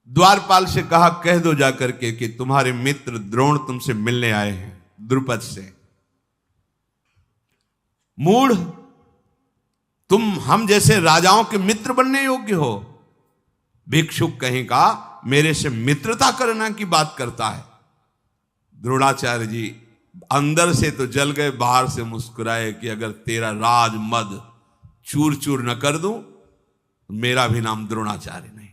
द्वारपाल से कहा, कह दो जाकर के कि तुम्हारे मित्र द्रोण तुमसे मिलने आए हैं द्रुपद से। मूढ़, तुम हम जैसे राजाओं के मित्र बनने योग्य हो? भिक्षुक कहीं का मेरे से मित्रता करना की बात करता है। द्रोणाचार्य जी अंदर से तो जल गए, बाहर से मुस्कुराए कि अगर तेरा राज मद चूर चूर न कर दूं तो मेरा भी नाम द्रोणाचार्य नहीं,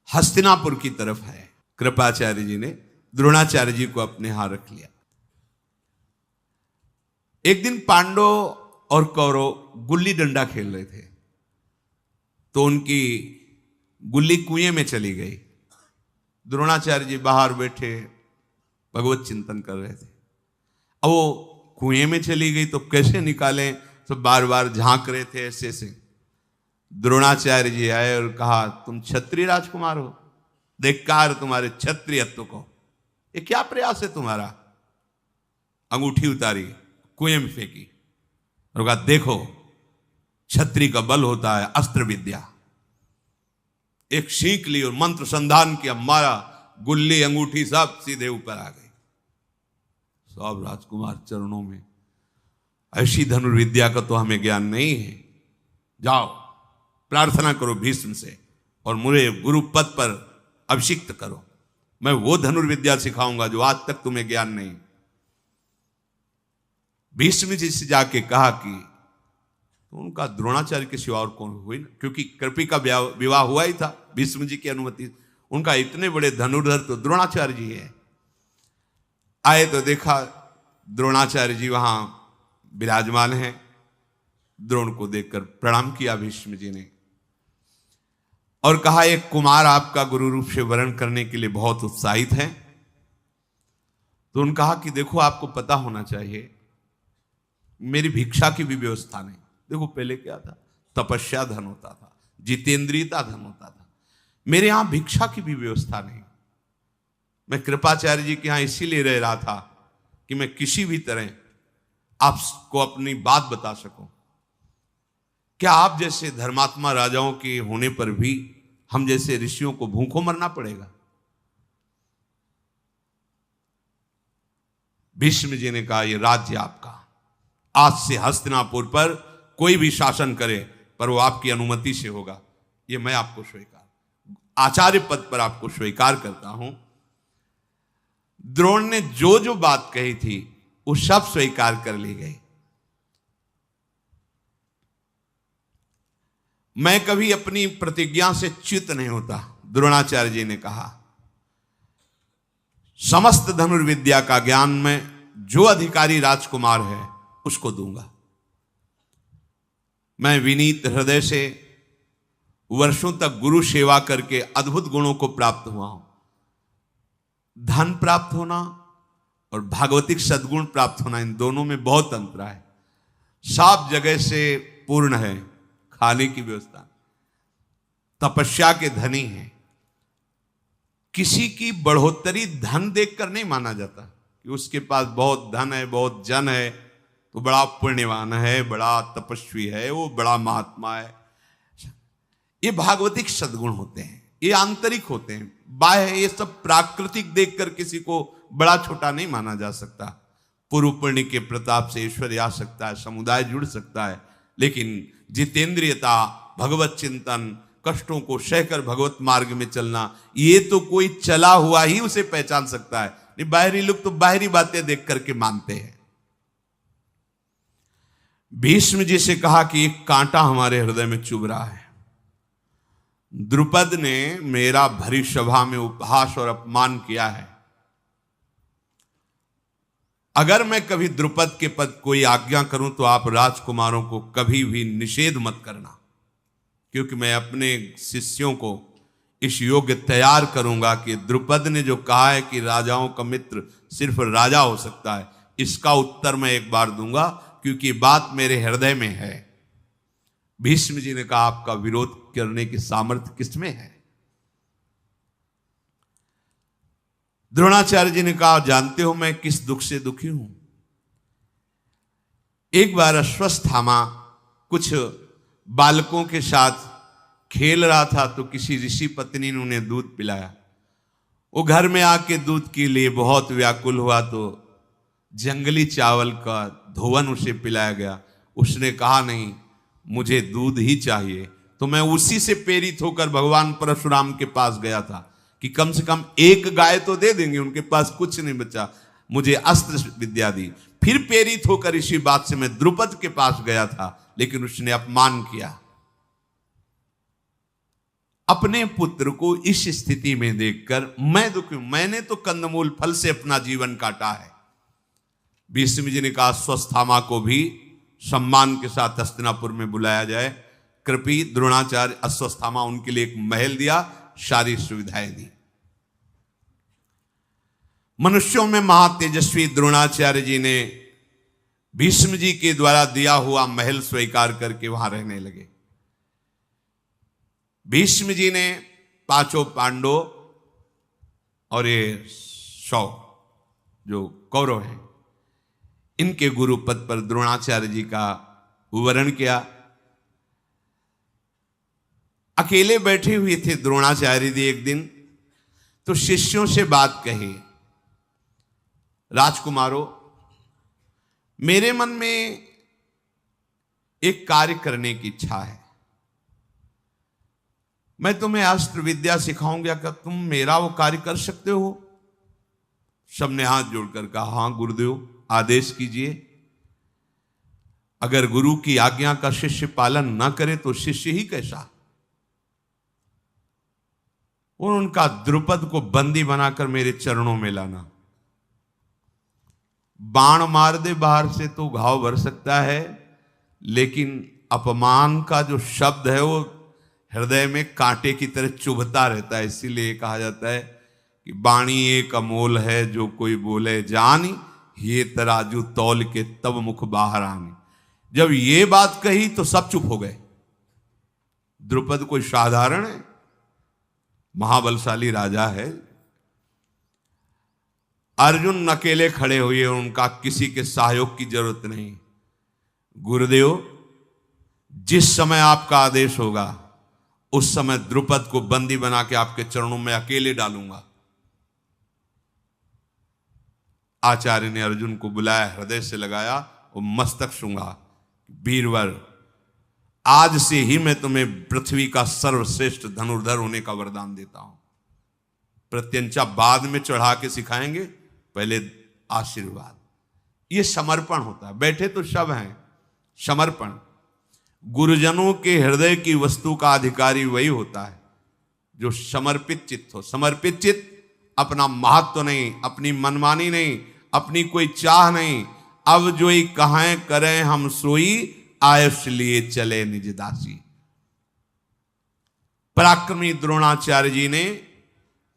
हस्तिनापुर की तरफ है। कृपाचार्य जी ने द्रोणाचार्य जी को अपने यहां रख लिया। एक दिन पांडव और कौरव गुल्ली डंडा खेल रहे थे, तो उनकी गुल्ली कुएं में चली गई। द्रोणाचार्य जी बाहर बैठे भगवत चिंतन कर रहे थे। अब वो कुएं में चली गई तो कैसे निकालें, तो बार बार झांक रहे थे ऐसे से। द्रोणाचार्य जी आए और कहा, तुम क्षत्रिय राजकुमार हो, धिक्कार तुम्हारे क्षत्रियत्व को, ये क्या प्रयास है तुम्हारा? अंगूठी उतारी, कुएं में फेंकी और कहा, देखो क्षत्रिय का बल होता है अस्त्र विद्या। एक सीख ली और मंत्र संधान किया, मारा, गुल्ली अंगूठी सब सीधे ऊपर आ गई। सब राजकुमार चरणों में, ऐसी धनुर्विद्या का तो हमें ज्ञान नहीं है, जाओ प्रार्थना करो भीष्म से और मुझे गुरु पद पर अभिषिक्त करो, मैं वो धनुर्विद्या सिखाऊंगा जो आज तक तुम्हें ज्ञान नहीं। भीष्म जी से जाके कहा कि तो उनका द्रोणाचार्य के सिवा और कौन हुई ना, क्योंकि कृपी का विवाह हुआ ही था भीष्म जी की अनुमति। उनका इतने बड़े धनुर्धर तो द्रोणाचार्य जी है। आए तो देखा द्रोणाचार्य जी वहां विराजमान हैं। द्रोण को देखकर प्रणाम किया भीष्म जी ने और कहा, एक कुमार आपका गुरु रूप से वरण करने के लिए बहुत उत्साहित है। तो उन्होंने कहा कि देखो आपको पता होना चाहिए मेरी भिक्षा की भी व्यवस्था नहीं। देखो पहले क्या था, तपस्या धन होता था, जितेंद्रियता धन होता था, मेरे यहां भिक्षा की भी व्यवस्था नहीं। मैं कृपाचार्य जी के यहां इसीलिए रह रहा था कि मैं किसी भी तरह आपको अपनी बात बता सकूं। क्या आप जैसे धर्मात्मा राजाओं के होने पर भी हम जैसे ऋषियों को भूखों मरना पड़ेगा? भीष्म जी ने कहा, यह राज्य आपका, आज से हस्तिनापुर पर कोई भी शासन करे पर वो आपकी अनुमति से होगा। ये मैं आपको स्वीकार, आचार्य पद पर आपको स्वीकार करता हूं। द्रोण ने जो जो बात कही थी वो सब स्वीकार कर ली गई। मैं कभी अपनी प्रतिज्ञा से च्युत नहीं होता, द्रोणाचार्य जी ने कहा। समस्त धनुर्विद्या का ज्ञान में जो अधिकारी राजकुमार है उसको दूंगा। मैं विनीत हृदय से वर्षों तक गुरु सेवा करके अद्भुत गुणों को प्राप्त हुआ हूं। धन प्राप्त होना और भागवतिक सद्गुण प्राप्त होना, इन दोनों में बहुत अंतर है। सब जगह से पूर्ण है, खाने की व्यवस्था, तपस्या के धनी है। किसी की बढ़ोतरी धन देखकर नहीं माना जाता कि उसके पास बहुत धन है, बहुत जन है तो बड़ा पुण्यवान है, बड़ा तपस्वी है, वो बड़ा महात्मा है। ये भागवतिक सद्गुण होते हैं, ये आंतरिक होते हैं। बाह्य ये सब प्राकृतिक देखकर किसी को बड़ा छोटा नहीं माना जा सकता। पूर्व पुण्य के प्रताप से ऐश्वर्य आ सकता है, समुदाय जुड़ सकता है, लेकिन जितेंद्रियता, भगवत चिंतन, कष्टों को सहकर भगवत मार्ग में चलना, ये तो कोई चला हुआ ही उसे पहचान सकता है। नहीं, बाहरी लोग तो बाहरी बातें देख करके मानते हैं। भीष्म जी से कहा कि एक कांटा हमारे हृदय में चुभ रहा है। द्रुपद ने मेरा भरी सभा में उपहास और अपमान किया है। अगर मैं कभी द्रुपद के पद कोई आज्ञा करूं तो आप राजकुमारों को कभी भी निषेध मत करना, क्योंकि मैं अपने शिष्यों को इस योग्य तैयार करूंगा कि द्रुपद ने जो कहा है कि राजाओं का मित्र सिर्फ राजा हो सकता है, इसका उत्तर मैं एक बार दूंगा, क्योंकि बात मेरे हृदय में है। भीष्म जी ने कहा, आपका विरोध करने की सामर्थ्य किसमें है? द्रोणाचार्य जी ने कहा, जानते हो मैं किस दुख से दुखी हूं। एक बार अश्वत्थामा कुछ बालकों के साथ खेल रहा था तो किसी ऋषि पत्नी ने उन्हें दूध पिलाया। वो घर में आके दूध के लिए बहुत व्याकुल हुआ तो जंगली चावल का धोवन उसे पिलाया गया। उसने कहा नहीं, मुझे दूध ही चाहिए। तो मैं उसी से प्रेरित होकर भगवान परशुराम के पास गया था कि कम से कम एक गाय तो दे देंगे, उनके पास कुछ नहीं बचा, मुझे अस्त्र विद्या दी। फिर प्रेरित होकर इसी बात से मैं द्रुपद के पास गया था, लेकिन उसने अपमान किया। अपने पुत्र को इस स्थिति में देखकर मैं दुखी। मैंने तो कंदमूल फल से अपना जीवन काटा है। भीष्म जी ने कहा अश्वत्थामा को भी सम्मान के साथ हस्तिनापुर में बुलाया जाए। कृपी द्रोणाचार्य अश्वत्थामा, उनके लिए एक महल दिया, सारी सुविधाएं दी। मनुष्यों में महातेजस्वी द्रोणाचार्य जी ने भीष्म जी के द्वारा दिया हुआ महल स्वीकार करके वहां रहने लगे। भीष्म जी ने पांचों पांडवों और ये 100 जो कौरव हैं, इनके गुरु पद पर द्रोणाचार्य जी का वर्ण किया। अकेले बैठे हुए थे द्रोणाचार्य जी एक दिन, तो शिष्यों से बात कही, राजकुमारों, मेरे मन में एक कार्य करने की इच्छा है। मैं तुम्हें अस्त्र विद्या सिखाऊंगा, क्या तुम मेरा वो कार्य कर सकते हो? सबने हाथ जोड़कर कहा, हां गुरुदेव, आदेश कीजिए। अगर गुरु की आज्ञा का शिष्य पालन न करे तो शिष्य ही कैसा। और उनका द्रुपद को बंदी बनाकर मेरे चरणों में लाना। बाण मार दे बाहर से तो घाव भर सकता है, लेकिन अपमान का जो शब्द है वो हृदय में कांटे की तरह चुभता रहता है। इसीलिए कहा जाता है कि बाणी एक अमोल है, जो कोई बोले जानी, ये तराजू तौल के तब मुख बाहर आनी। जब ये बात कही तो सब चुप हो गए। द्रुपद कोई साधारण है, महाबलशाली राजा है। अर्जुन अकेले खड़े हुए, उनका किसी के सहयोग की जरूरत नहीं। गुरुदेव, जिस समय आपका आदेश होगा उस समय द्रुपद को बंदी बना के आपके चरणों में अकेले डालूंगा। आचार्य ने अर्जुन को बुलाया, हृदय से लगाया और मस्तक छूंगा। वीरवर, आज से ही मैं तुम्हें पृथ्वी का सर्वश्रेष्ठ धनुर्धर होने का वरदान देता हूं। प्रत्यंचा बाद में चढ़ा के सिखाएंगे, पहले आशीर्वाद। ये समर्पण होता है। बैठे तो सब हैं, समर्पण। गुरुजनों के हृदय की वस्तु का अधिकारी वही होता है जो समर्पित चित्त हो। समर्पित चित्त अपना महत्व नहीं, अपनी मनमानी नहीं, अपनी कोई चाह नहीं। अब जो ही कहें करें हम सोई, आयुष लिए चले निज दासी। पराक्रमी द्रोणाचार्य जी ने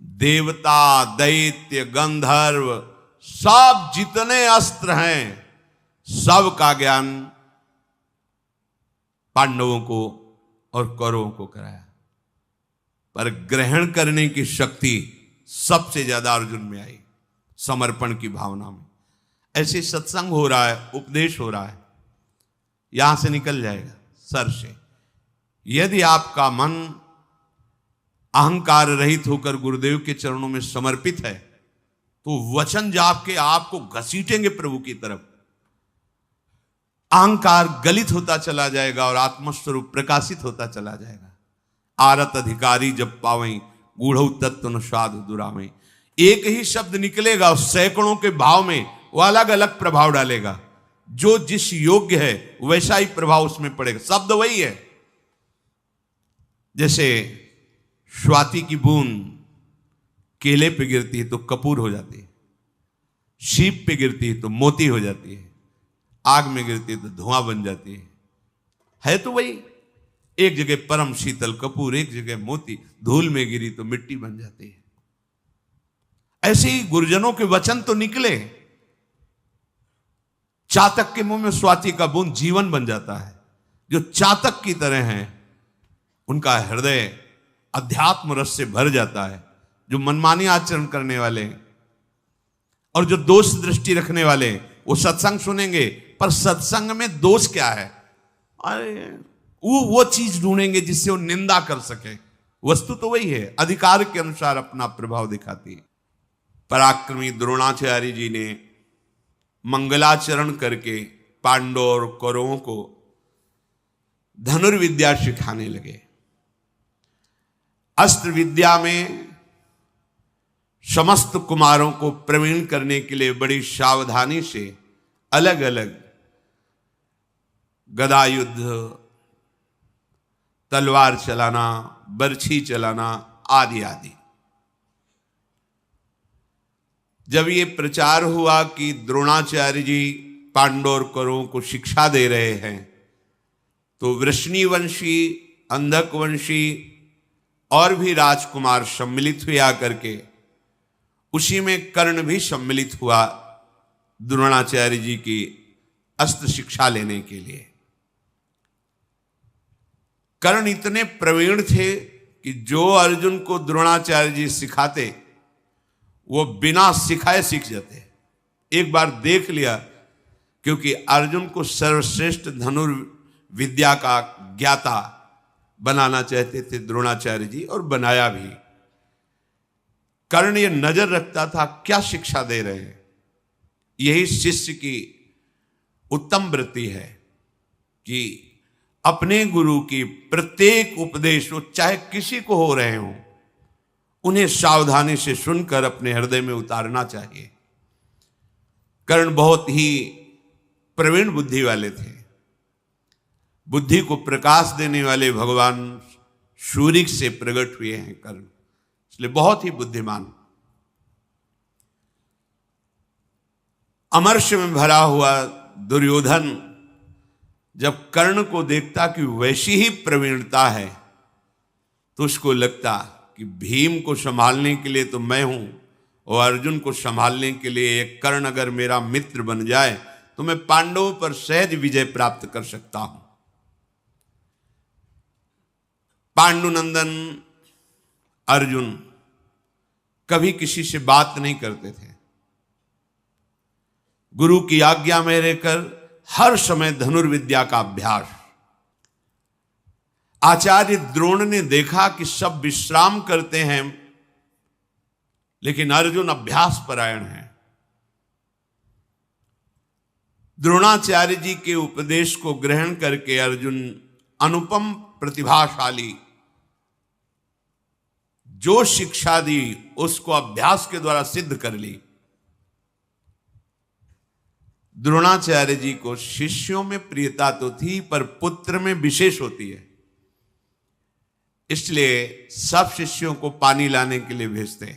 देवता, दैत्य, गंधर्व, सब जितने अस्त्र हैं, सब का ज्ञान पांडवों को और कौरवों को कराया। पर ग्रहण करने की शक्ति सबसे ज्यादा अर्जुन में आई, समर्पण की भावना में। ऐसे सत्संग हो रहा है, उपदेश हो रहा है, यहां से निकल जाएगा सर से। यदि आपका मन अहंकार रहित होकर गुरुदेव के चरणों में समर्पित है, तो वचन जाप के आपको घसीटेंगे प्रभु की तरफ। अहंकार गलित होता चला जाएगा और आत्मस्वरूप प्रकाशित होता चला जाएगा। आरत अधिकारी जब पावई, गूढ़ तत्व न साधु दुरामे। एक ही शब्द निकलेगा और सैकड़ों के भाव में वो अलग अलग प्रभाव डालेगा। जो जिस योग्य है वैसा ही प्रभाव उसमें पड़ेगा। शब्द वही है। जैसे स्वाति की बूंद केले पे गिरती है तो कपूर हो जाती है, शीप पे गिरती है तो मोती हो जाती है, आग में गिरती है तो धुआं बन जाती है तो वही। एक जगह परम शीतल कपूर, एक जगह मोती, धूल में गिरी तो मिट्टी बन जाती है। ऐसे ही गुरुजनों के वचन तो निकले। चातक के मुंह में स्वाति का बूंद जीवन बन जाता है। जो चातक की तरह हैं, उनका हृदय अध्यात्म रस से भर जाता है। जो मनमानी आचरण करने वाले और जो दोष दृष्टि रखने वाले, वो सत्संग सुनेंगे, पर सत्संग में दोष क्या है? अरे वो चीज ढूंढेंगे जिससे वो निंदा कर सके। वस्तु तो वही है, अधिकार के अनुसार अपना प्रभाव दिखाती है। पराक्रमी द्रोणाचार्य जी ने मंगलाचरण करके पांडवों और कौरवों को धनुर्विद्या सिखाने लगे। अस्त्र विद्या में समस्त कुमारों को प्रवीण करने के लिए बड़ी सावधानी से अलग अलग गदा युद्ध, तलवार चलाना, बर्छी चलाना आदि आदि। जब ये प्रचार हुआ कि द्रोणाचार्य जी पांडव और कौरवों को शिक्षा दे रहे हैं, तो वृष्णिवंशी, अंधकवंशी और भी राजकुमार सम्मिलित हुए आकर के। उसी में कर्ण भी सम्मिलित हुआ द्रोणाचार्य जी की अस्त्र शिक्षा लेने के लिए। कर्ण इतने प्रवीण थे कि जो अर्जुन को द्रोणाचार्य जी सिखाते वो बिना सिखाए सीख जाते। एक बार देख लिया, क्योंकि अर्जुन को सर्वश्रेष्ठ धनुर्विद्या का ज्ञाता बनाना चाहते थे द्रोणाचार्य जी, और बनाया भी। कर्ण ये नजर रखता था क्या शिक्षा दे रहे हैं। यही शिष्य की उत्तम वृत्ति है कि अपने गुरु की प्रत्येक उपदेश, वो चाहे किसी को हो रहे हों, उन्हें सावधानी से सुनकर अपने हृदय में उतारना चाहिए। कर्ण बहुत ही प्रवीण बुद्धि वाले थे। बुद्धि को प्रकाश देने वाले भगवान सूर्य से प्रकट हुए हैं कर्ण, इसलिए बहुत ही बुद्धिमान। अमर्ष में भरा हुआ दुर्योधन जब कर्ण को देखता कि वैसी ही प्रवीणता है, तो उसको लगता कि भीम को संभालने के लिए तो मैं हूं, और अर्जुन को संभालने के लिए एक कर्ण अगर मेरा मित्र बन जाए तो मैं पांडवों पर सहज विजय प्राप्त कर सकता हूं। पांडुनंदन अर्जुन कभी किसी से बात नहीं करते थे। गुरु की आज्ञा में रहकर हर समय धनुर्विद्या का अभ्यास। आचार्य द्रोण ने देखा कि सब विश्राम करते हैं, लेकिन अर्जुन अभ्यास परायण है। द्रोणाचार्य जी के उपदेश को ग्रहण करके अर्जुन अनुपम प्रतिभाशाली, जो शिक्षा दी उसको अभ्यास के द्वारा सिद्ध कर ली। द्रोणाचार्य जी को शिष्यों में प्रियता तो थी, पर पुत्र में विशेष होती है, इसलिए सब शिष्यों को पानी लाने के लिए भेजते।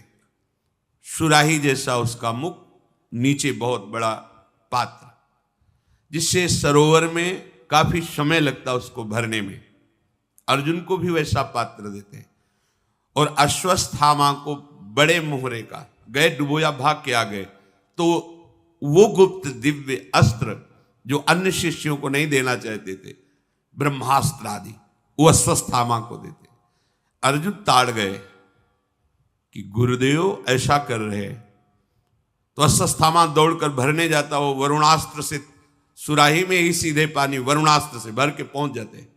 सुराही जैसा उसका मुख, नीचे बहुत बड़ा पात्र, जिससे सरोवर में काफी समय लगता उसको भरने में। अर्जुन को भी वैसा पात्र देते। और अश्वत्थामा को बड़े मोहरे का, गए डुबोया भाग के आ गए, तो वो गुप्त दिव्य अस्त्र जो अन्य शिष्यों को नहीं देना चाहते थे, ब्रह्मास्त्र आदि, वो अश्वत्थामा को देते। अर्जुन ताड़ गए कि गुरुदेव ऐसा कर रहे, तो अश्वत्थामा दौड़कर भरने जाता। वो वरुणास्त्र से, सुराही में ही सीधे पानी वरुणास्त्र से भर के पहुंच जाते।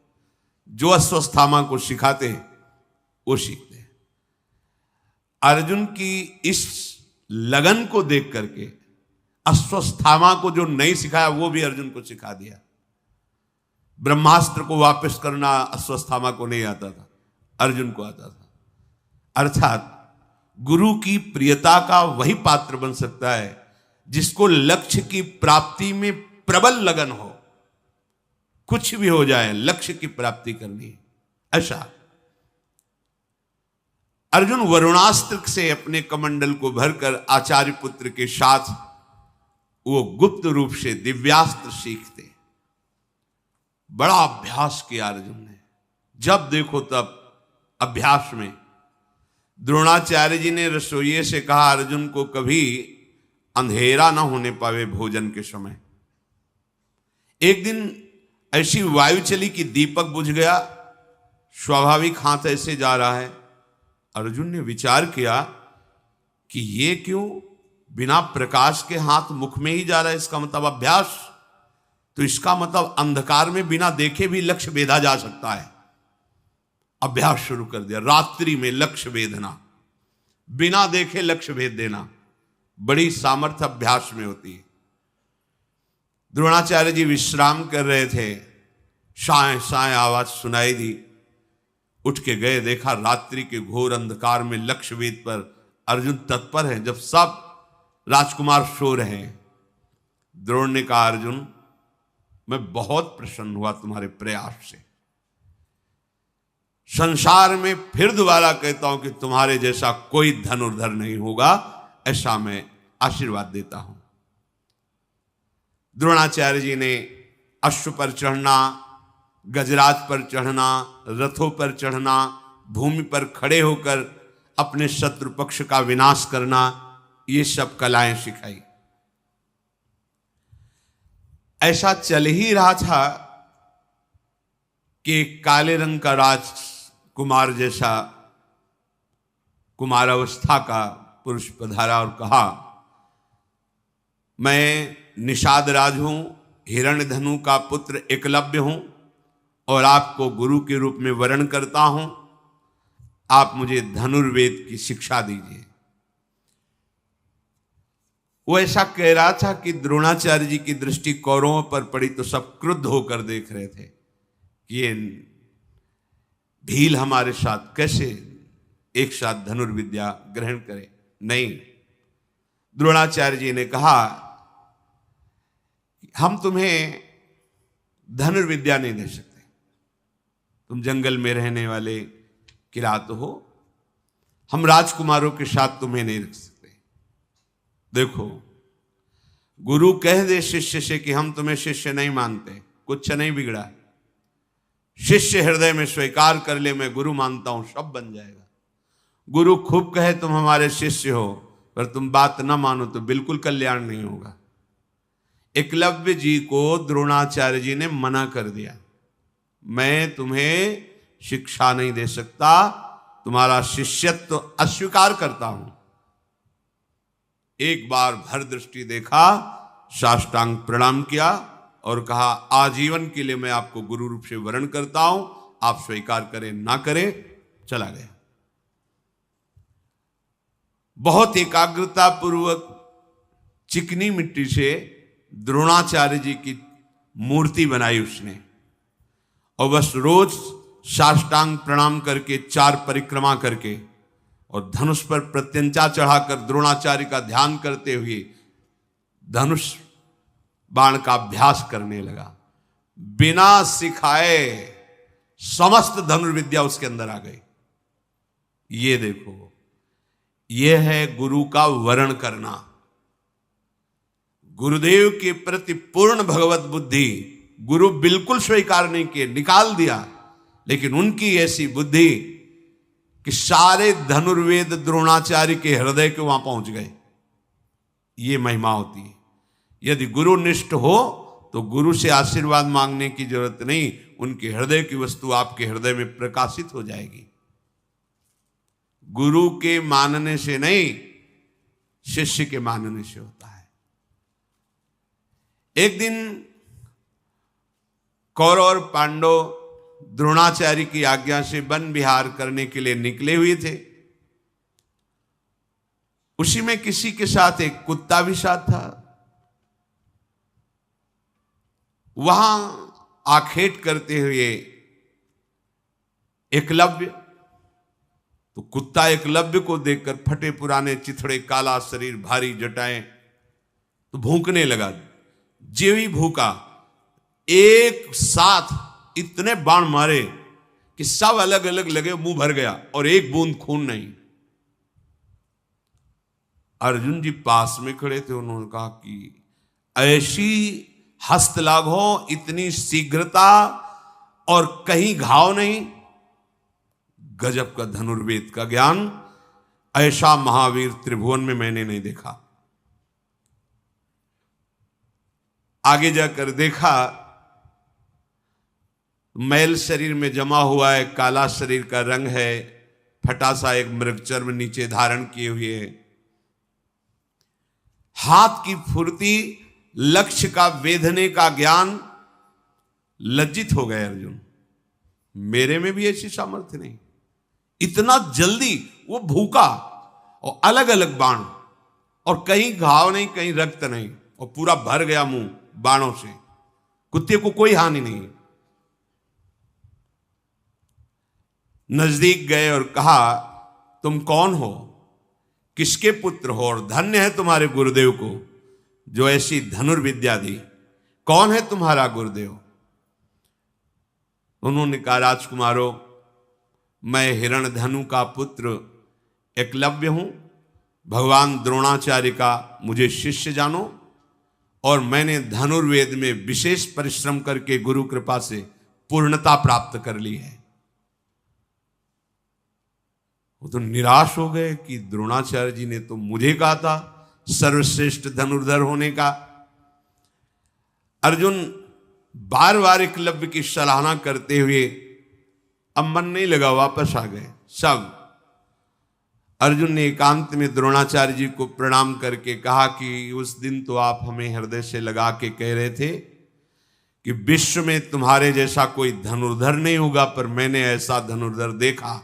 जो अश्वत्थामा को सिखाते वो सीखते। अर्जुन की इस लगन को देख करके अश्वत्थामा को जो नहीं सिखाया वो भी अर्जुन को सिखा दिया। ब्रह्मास्त्र को वापस करना अश्वत्थामा को नहीं आता था, अर्जुन को आता था। अर्थात गुरु की प्रियता का वही पात्र बन सकता है जिसको लक्ष्य की प्राप्ति में प्रबल लगन हो। कुछ भी हो जाए, लक्ष्य की प्राप्ति करनी है, ऐसा। अर्जुन वरुणास्त्र से अपने कमंडल को भरकर आचार्य पुत्र के साथ वो गुप्त रूप से दिव्यास्त्र सीखते। बड़ा अभ्यास किया अर्जुन ने, जब देखो तब अभ्यास में। द्रोणाचार्य जी ने रसोइये से कहा अर्जुन को कभी अंधेरा ना होने पावे भोजन के समय। एक दिन ऐसी वायु चली कि दीपक बुझ गया, स्वाभाविक हाथ ऐसे जा रहा है। अर्जुन ने विचार किया कि ये क्यों बिना प्रकाश के हाथ मुख में ही जा रहा है, इसका मतलब अभ्यास। तो इसका मतलब अंधकार में बिना देखे भी लक्ष्य भेदा जा सकता है। अभ्यास शुरू कर दिया, रात्रि में लक्ष्य भेदना, बिना देखे लक्ष्य भेद देना। बड़ी सामर्थ्य अभ्यास में होती है। द्रोणाचार्य जी विश्राम कर रहे थे, साए साए आवाज सुनाई दी। उठ के गए, देखा रात्रि के घोर अंधकार में लक्षवेद पर अर्जुन तत्पर है। जब सब राजकुमार सो रहे हैं, द्रोण ने कहा, अर्जुन मैं बहुत प्रसन्न हुआ तुम्हारे प्रयास से। संसार में फिर दोबारा कहता हूं कि तुम्हारे जैसा कोई धनुर्धर नहीं होगा, ऐसा मैं आशीर्वाद देता हूं। द्रोणाचार्य जी ने अश्व पर चढ़ना, गजराज पर चढ़ना, रथों पर चढ़ना, भूमि पर खड़े होकर अपने शत्रु पक्ष का विनाश करना, ये सब कलाएं सिखाई। ऐसा चल ही रहा था कि काले रंग का राजकुमार जैसा कुमारावस्था का पुरुष पधारा और कहा, मैं निषाद राज हूं, हिरण्यधनु का पुत्र एकलव्य हूं और आपको गुरु के रूप में वरण करता हूं। आप मुझे धनुर्वेद की शिक्षा दीजिए। वो ऐसा कह रहा था कि द्रोणाचार्य जी की दृष्टि कौरवों पर पड़ी तो सब क्रुद्ध होकर देख रहे थे कि ये भील हमारे साथ कैसे एक साथ धनुर्विद्या ग्रहण करे। नहीं, द्रोणाचार्य जी ने कहा, हम तुम्हें धनुर्विद्या नहीं दे सकते, तुम जंगल में रहने वाले किरात हो, हम राजकुमारों के साथ तुम्हें नहीं रख सकते। देखो, गुरु कह दे शिष्य से कि हम तुम्हें शिष्य नहीं मानते, कुछ नहीं बिगड़ा। शिष्य हृदय में स्वीकार कर ले, मैं गुरु मानता हूं, सब बन जाएगा। गुरु खूब कहे तुम हमारे शिष्य हो, पर तुम बात ना मानो तो बिल्कुल कल्याण नहीं होगा। एकलव्य जी को द्रोणाचार्य जी ने मना कर दिया, मैं तुम्हें शिक्षा नहीं दे सकता, तुम्हारा शिष्यत्व तो अस्वीकार करता हूं। एक बार भर दृष्टि देखा, साष्टांग प्रणाम किया और कहा, आजीवन के लिए मैं आपको गुरु रूप से वरण करता हूं, आप स्वीकार करें ना करें। चला गया। बहुत एकाग्रता पूर्वक चिकनी मिट्टी से द्रोणाचार्य जी की मूर्ति बनाई उसने, और बस रोज साष्टांग प्रणाम करके, चार परिक्रमा करके और धनुष पर प्रत्यंचा चढ़ाकर द्रोणाचार्य का ध्यान करते हुए धनुष बाण का अभ्यास करने लगा। बिना सिखाए समस्त धनुर्विद्या उसके अंदर आ गई। ये देखो, ये है गुरु का वरण करना। गुरुदेव के प्रति पूर्ण भगवत बुद्धि गुरु बिल्कुल स्वीकार नहीं किए, निकाल दिया, लेकिन उनकी ऐसी बुद्धि कि सारे धनुर्वेद द्रोणाचार्य के हृदय के वहां पहुंच गए। ये महिमा होती है। यदि गुरु निष्ठ हो तो गुरु से आशीर्वाद मांगने की जरूरत नहीं, उनके हृदय की वस्तु आपके हृदय में प्रकाशित हो जाएगी। गुरु के मानने से नहीं, शिष्य के मानने से होता है। एक दिन कौरव और पांडव द्रोणाचार्य की आज्ञा से वन विहार करने के लिए निकले हुए थे। उसी में किसी के साथ एक कुत्ता भी साथ था। वहां आखेट करते हुए एकलव्य, तो कुत्ता एकलव्य को देखकर फटे पुराने चिथड़े, काला शरीर, भारी जटाएं, तो भूंकने लगा। जेवी भूखा, एक साथ इतने बाण मारे कि सब अलग अलग लगे, मुंह भर गया और एक बूंद खून नहीं। अर्जुन जी पास में खड़े थे, उन्होंने कहा कि ऐसी हस्तलाघ हो, इतनी शीघ्रता और कहीं घाव नहीं, गजब का धनुर्वेद का ज्ञान, ऐसा महावीर त्रिभुवन में मैंने नहीं देखा। आगे जाकर देखा, मैल शरीर में जमा हुआ है, काला शरीर का रंग है, फटा सा एक मृगचर्म नीचे धारण किए हुए है, हाथ की फुर्ती, लक्ष्य का वेधने का ज्ञान। लज्जित हो गए अर्जुन, मेरे में भी ऐसी सामर्थ्य नहीं। इतना जल्दी वो भूखा और अलग अलग बाण, और कहीं घाव नहीं, कहीं रक्त नहीं, और पूरा भर गया मुंह बाणों से। कुत्ते को कोई हानि नहीं। नजदीक गए और कहा, तुम कौन हो, किसके पुत्र हो, और धन्य है तुम्हारे गुरुदेव को जो ऐसी धनुर्विद्या दी। कौन है तुम्हारा गुरुदेव? उन्होंने कहा, राजकुमारों, मैं हिरण्यधनु का पुत्र एकलव्य हूं। भगवान द्रोणाचार्य का मुझे शिष्य जानो, और मैंने धनुर्वेद में विशेष परिश्रम करके गुरु कृपा से पूर्णता प्राप्त कर ली है। वो तो निराश हो गए कि द्रोणाचार्य जी ने तो मुझे कहा था सर्वश्रेष्ठ धनुर्धर होने का। अर्जुन बार बार एकलव्य की सराहना करते हुए अब मन नहीं लगा, वापस आ गए सब। अर्जुन ने एकांत में द्रोणाचार्य जी को प्रणाम करके कहा कि उस दिन तो आप हमें हृदय से लगा के कह रहे थे कि विश्व में तुम्हारे जैसा कोई धनुर्धर नहीं होगा, पर मैंने ऐसा धनुर्धर देखा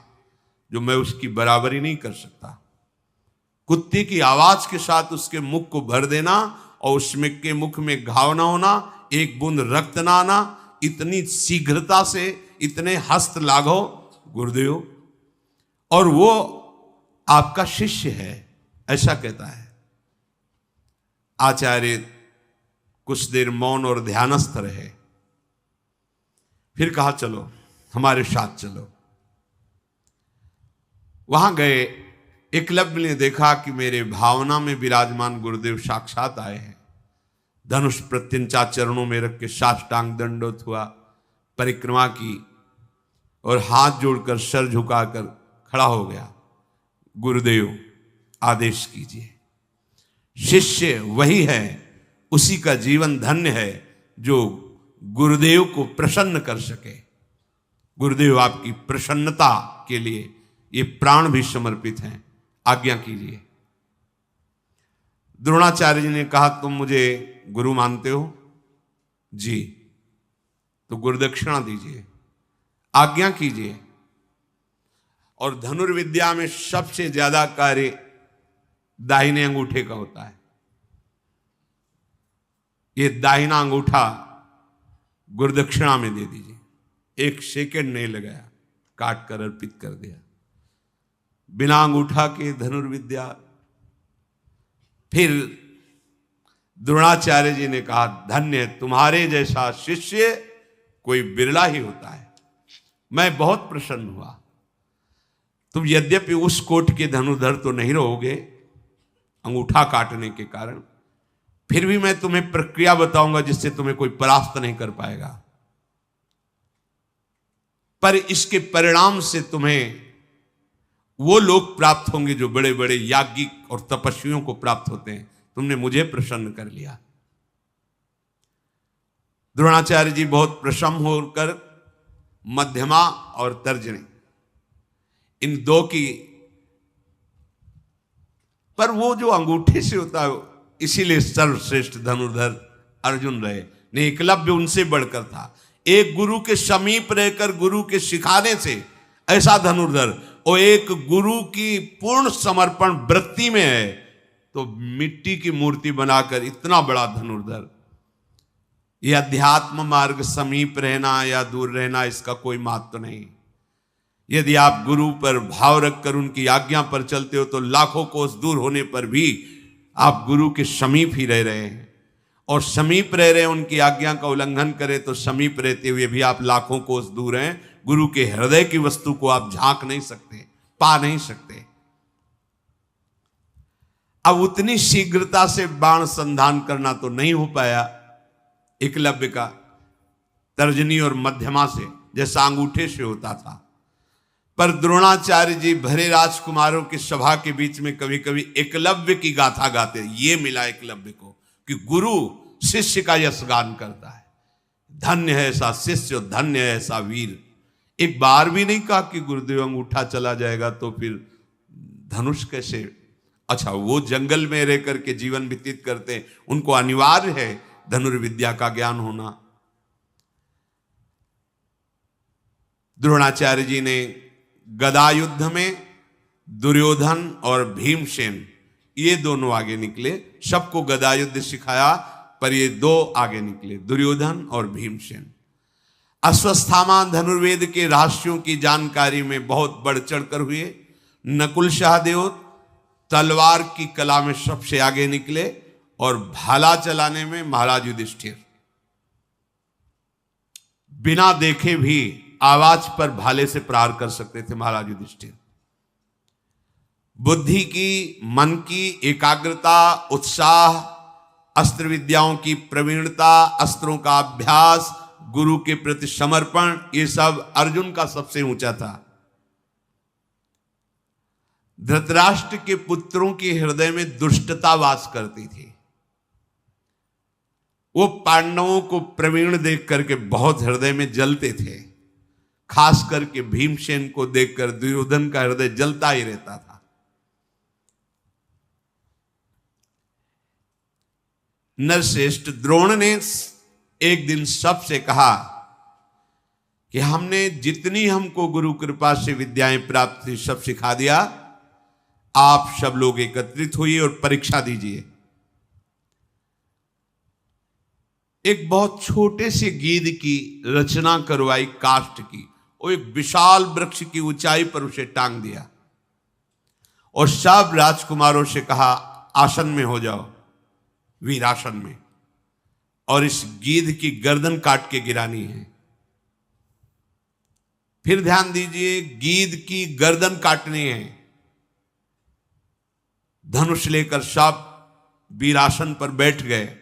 जो मैं उसकी बराबरी नहीं कर सकता। कुत्ते की आवाज के साथ उसके मुख को भर देना और उसमें के मुख में घाव ना होना, एक बूंद रक्त ना आना, इतनी शीघ्रता से इतने हस्त लाघव गुरुदेव, और वो आपका शिष्य है, ऐसा कहता है। आचार्य कुछ देर मौन और ध्यानस्थ रहे, फिर कहा, चलो हमारे साथ चलो। वहां गए। एकलव्य ने देखा कि मेरे भावना में विराजमान गुरुदेव साक्षात आए हैं। धनुष प्रत्यंचा चरणों में रख के साष्टांग दंडोत हुआ, परिक्रमा की और हाथ जोड़कर सर झुकाकर खड़ा हो गया। गुरुदेव आदेश कीजिए। शिष्य वही है, उसी का जीवन धन्य है जो गुरुदेव को प्रसन्न कर सके। गुरुदेव आपकी प्रसन्नता के लिए ये प्राण भी समर्पित हैं, आज्ञा कीजिए। द्रोणाचार्य जी ने कहा, तुम मुझे गुरु मानते हो? जी। तो गुरुदक्षिणा दीजिए, आज्ञा कीजिए। और धनुर्विद्या में सबसे ज्यादा कार्य दाहिने अंगूठे का होता है। ये दाहिना अंगूठा गुरुदक्षिणा में दे दीजिए। 1 सेकंड नहीं लगाया, काट कर अर्पित कर दिया। बिना अंगूठा के धनुर्विद्या। फिर द्रोणाचार्य जी ने कहा, धन्य, तुम्हारे जैसा शिष्य कोई बिरला ही होता है। मैं बहुत प्रसन्न हुआ। तुम यद्यपि उस कोट के धनुर्धर तो नहीं रहोगे अंगूठा काटने के कारण, फिर भी मैं तुम्हें प्रक्रिया बताऊंगा जिससे तुम्हें कोई परास्त नहीं कर पाएगा। पर इसके परिणाम से तुम्हें वो लोग प्राप्त होंगे जो बड़े बड़े याज्ञिक और तपस्वियों को प्राप्त होते हैं। तुमने मुझे प्रसन्न कर लिया। द्रोणाचार्य जी बहुत प्रसन्न होकर मध्यमा और तर्जनी, इन दो की, पर वो जो अंगूठे से होता है, इसीलिए सर्वश्रेष्ठ धनुर्धर अर्जुन रहे। नहीं, एकलव्य उनसे बढ़कर था। एक गुरु के समीप रहकर गुरु के सिखाने से ऐसा धनुर्धर, और एक गुरु की पूर्ण समर्पण वृत्ति में है तो मिट्टी की मूर्ति बनाकर इतना बड़ा धनुर्धर। यह अध्यात्म मार्ग समीप रहना या दूर रहना, इसका कोई महत्व नहीं। यदि आप गुरु पर भाव रखकर उनकी आज्ञा पर चलते हो तो लाखों कोस दूर होने पर भी आप गुरु के समीप ही रह रहे हैं, और समीप रह रहे हैं, उनकी आज्ञा का उल्लंघन करें तो समीप रहते हुए भी आप लाखों कोस दूर हैं। गुरु के हृदय की वस्तु को आप झांक नहीं सकते, पा नहीं सकते। अब उतनी शीघ्रता से बाण संधान करना तो नहीं हो पाया एकलव्य का, तर्जनी और मध्यमा से, जैसा अंगूठे से होता था। पर द्रोणाचार्य जी भरे राजकुमारों की सभा के बीच में कभी कभी एकलव्य की गाथा गाते। ये मिला एकलव्य को कि गुरु शिष्य का यशगान करता है। धन्य है ऐसा शिष्य, धन्य है ऐसा वीर। एक बार भी नहीं कहा कि गुरुदेव अंगूठा चला जाएगा तो फिर धनुष कैसे। अच्छा, वो जंगल में रह करके जीवन व्यतीत करते हैं, उनको अनिवार्य है धनुर्विद्या का ज्ञान होना। द्रोणाचार्य जी ने गदा युद्ध में दुर्योधन और भीमसेन ये दोनों आगे निकले। सबको गदा युद्ध सिखाया, पर ये दो आगे निकले, दुर्योधन और भीमसेन। अश्वत्थामा धनुर्वेद के रहस्यों की जानकारी में बहुत बढ़ चढ़कर हुए। नकुल सहदेव तलवार की कला में सबसे आगे निकले, और भाला चलाने में महाराज युधिष्ठिर बिना देखे भी आवाज पर भाले से प्रहार कर सकते थे महाराज युधिष्ठिर। बुद्धि की, मन की एकाग्रता, उत्साह, अस्त्र विद्याओं की प्रवीणता, अस्त्रों का अभ्यास, गुरु के प्रति समर्पण, ये सब अर्जुन का सबसे ऊंचा था। धृतराष्ट्र के पुत्रों के हृदय में दुष्टता वास करती थी। वो पांडवों को प्रवीण देख करके बहुत हृदय में जलते थे। खास करके भीमसेन को देखकर दुर्योधन का हृदय जलता ही रहता था। नरश्रेष्ठ द्रोण ने एक दिन सबसे कहा कि हमने जितनी हमको गुरु कृपा से विद्याएं प्राप्त थी सब सिखा दिया, आप सब लोग एकत्रित होइए और परीक्षा दीजिए। एक बहुत छोटे से गीध की रचना करवाई काष्ठ की, और एक विशाल वृक्ष की ऊंचाई पर उसे टांग दिया, और सब राजकुमारों से कहा आसन में हो जाओ, वीरासन में, और इस गीध की गर्दन काट के गिरानी है। फिर ध्यान दीजिए, गीध की गर्दन काटनी है। धनुष लेकर सब वीरासन पर बैठ गए।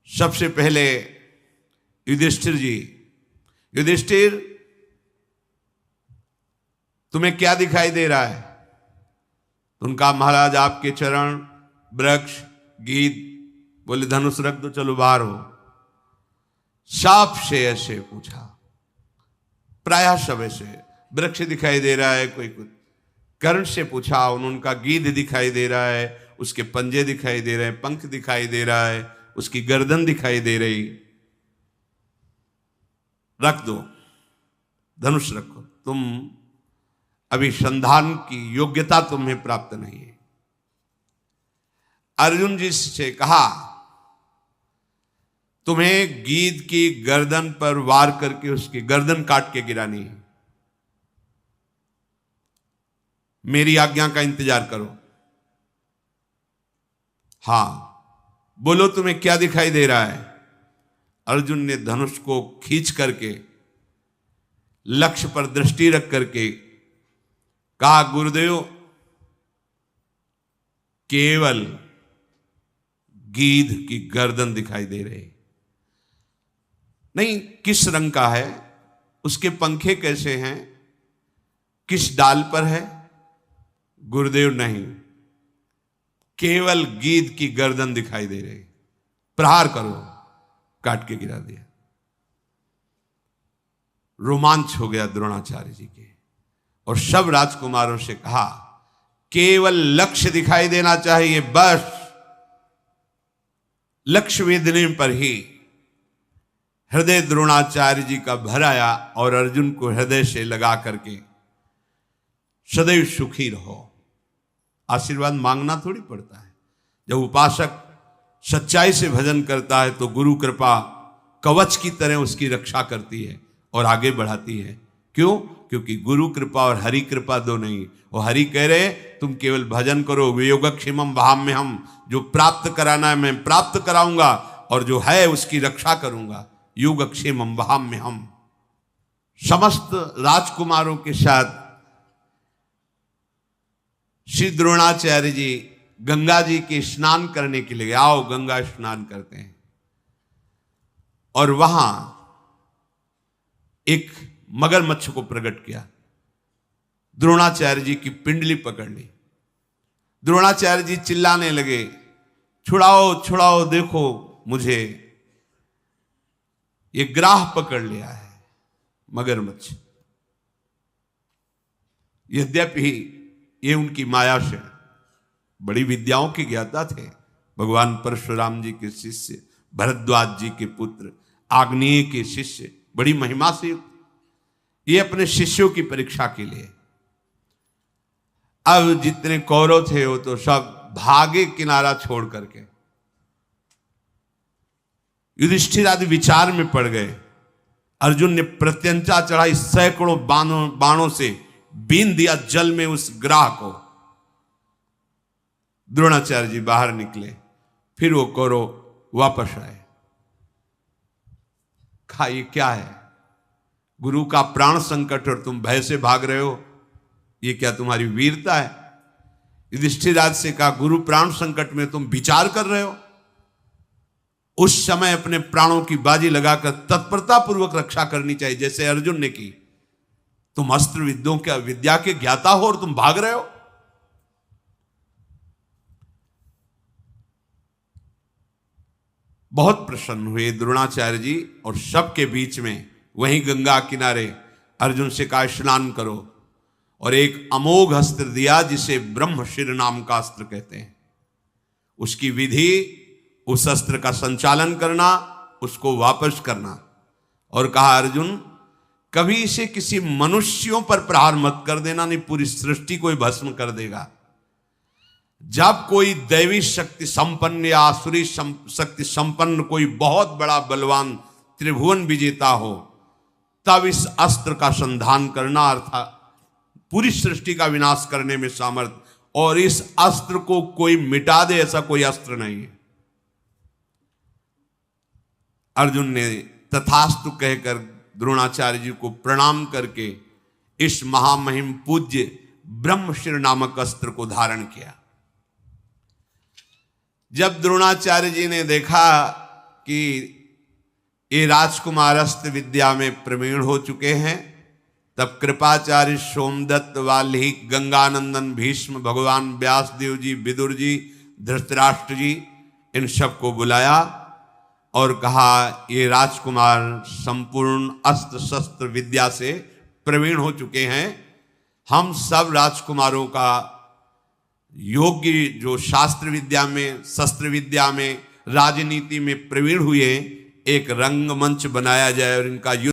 सबसे पहले युधिष्ठिर जी, युधिष्ठिर तुम्हें क्या दिखाई दे रहा है? उनका महाराज आपके चरण, वृक्ष, गीत। बोले धनुष रख दो, चलो बाहर हो। सांप से ऐसे पूछा, प्रायः सब ऐसे। वृक्ष दिखाई दे रहा है, कोई कुछ। कर्ण से पूछा, उनका गीध दिखाई दे रहा है, उसके पंजे दिखाई दे रहे हैं, पंख दिखाई दे रहा है, उसकी गर्दन दिखाई दे रही। रख दो, धनुष रखो, तुम अभी संधान की योग्यता तुम्हें प्राप्त नहीं है। अर्जुन जी से कहा, तुम्हें गीध की गर्दन पर वार करके उसकी गर्दन काट के गिरानी है। मेरी आज्ञा का इंतजार करो। हां, बोलो तुम्हें क्या दिखाई दे रहा है? अर्जुन ने धनुष को खींच करके लक्ष्य पर दृष्टि रख करके कहा, गुरुदेव केवल गीध की गर्दन दिखाई दे रही। नहीं, किस रंग का है, उसके पंखे कैसे हैं, किस डाल पर है? गुरुदेव नहीं, केवल गीध की गर्दन दिखाई दे रही। प्रहार करो। काट के गिरा दिया। रोमांच हो गया द्रोणाचार्य जी के, और सब राजकुमारों से कहा, केवल लक्ष्य दिखाई देना चाहिए, बस लक्ष्य वेधने पर ही। हृदय द्रोणाचार्य जी का भर आया, और अर्जुन को हृदय से लगा करके सदैव सुखी रहो। आशीर्वाद मांगना थोड़ी पड़ता है। जब उपासक सच्चाई से भजन करता है तो गुरु कृपा कवच की तरह उसकी रक्षा करती है और आगे बढ़ाती है। क्यों? क्योंकि गुरु कृपा और हरि कृपा दो नहीं। वो हरि कह रहे तुम केवल भजन करो, वियोगक्षेमम वहाम में हम, जो प्राप्त कराना है मैं प्राप्त कराऊंगा, और जो है उसकी रक्षा करूंगा। योगक्षेमम वहाम में हम। समस्त राजकुमारों के साथ श्री द्रोणाचार्य जी गंगा जी के स्नान करने के लिए, आओ गंगा स्नान करते हैं। और वहां एक मगरमच्छ को प्रकट किया, द्रोणाचार्य जी की पिंडली पकड़ ली। द्रोणाचार्य जी चिल्लाने लगे, छुड़ाओ छुड़ाओ, देखो मुझे ये ग्राह पकड़ लिया है मगरमच्छ। यद्यपि ये उनकी माया से बड़ी विद्याओं के ज्ञाता थे। भगवान परशुराम जी के शिष्य, भरद्वाज जी के पुत्र, आग्नेय के शिष्य, बड़ी महिमा से ये अपने शिष्यों की परीक्षा के लिए। अब जितने कौरव थे वो तो सब भागे किनारा छोड़ करके। युधिष्ठिर आदि विचार में पड़ गए। अर्जुन ने प्रत्यंचा चढ़ाई, सैकड़ों बाणों से बीन दिया जल में उस ग्राह को। द्रोणाचार्य जी बाहर निकले, फिर वो कौरव वापस आए। कहा ये क्या है? गुरु का प्राण संकट और तुम भय से भाग रहे हो, ये क्या तुम्हारी वीरता है? युधिष्ठिर राज से कहा गुरु प्राण संकट में तुम विचार कर रहे हो। उस समय अपने प्राणों की बाजी लगाकर तत्परता पूर्वक रक्षा करनी चाहिए, जैसे अर्जुन ने की। तुम अस्त्र विद्या के ज्ञाता हो और तुम भाग रहे हो। बहुत प्रसन्न हुए द्रोणाचार्य जी और सबके बीच में वहीं गंगा किनारे अर्जुन से कहा स्नान करो, और एक अमोघ अस्त्र दिया जिसे ब्रह्मशिर नाम का अस्त्र कहते हैं। उसकी विधि, उस अस्त्र का संचालन करना, उसको वापस करना, और कहा अर्जुन कभी इसे किसी मनुष्यों पर प्रहार मत कर देना, नहीं पूरी सृष्टि को भस्म कर देगा। जब कोई दैवी शक्ति संपन्न या आसुरी शक्ति संपन्न कोई बहुत बड़ा बलवान त्रिभुवन विजेता हो, तब इस अस्त्र का संधान करना, अर्थात पूरी सृष्टि का विनाश करने में सामर्थ्य, और इस अस्त्र को कोई मिटा दे ऐसा कोई अस्त्र नहीं है। अर्जुन ने तथास्तु कहकर द्रोणाचार्य जी को प्रणाम करके इस महामहिम पूज्य ब्रह्मशिर नामक अस्त्र को धारण किया। जब द्रोणाचार्य जी ने देखा कि ये राजकुमार अस्त्र विद्या में प्रवीण हो चुके हैं, तब कृपाचार्य, सोमदत्त, वाल्मीकि, गंगानंदन, भीष्म, भगवान व्यासदेव जी, विदुर जी, धृतराष्ट्र जी, इन सबको बुलाया और कहा ये राजकुमार संपूर्ण अस्त्र शस्त्र विद्या से प्रवीण हो चुके हैं। हम सब राजकुमारों का योग्य, जो शास्त्र विद्या में, शस्त्र विद्या में, राजनीति में प्रवीण हुए, एक रंगमंच बनाया जाए और इनका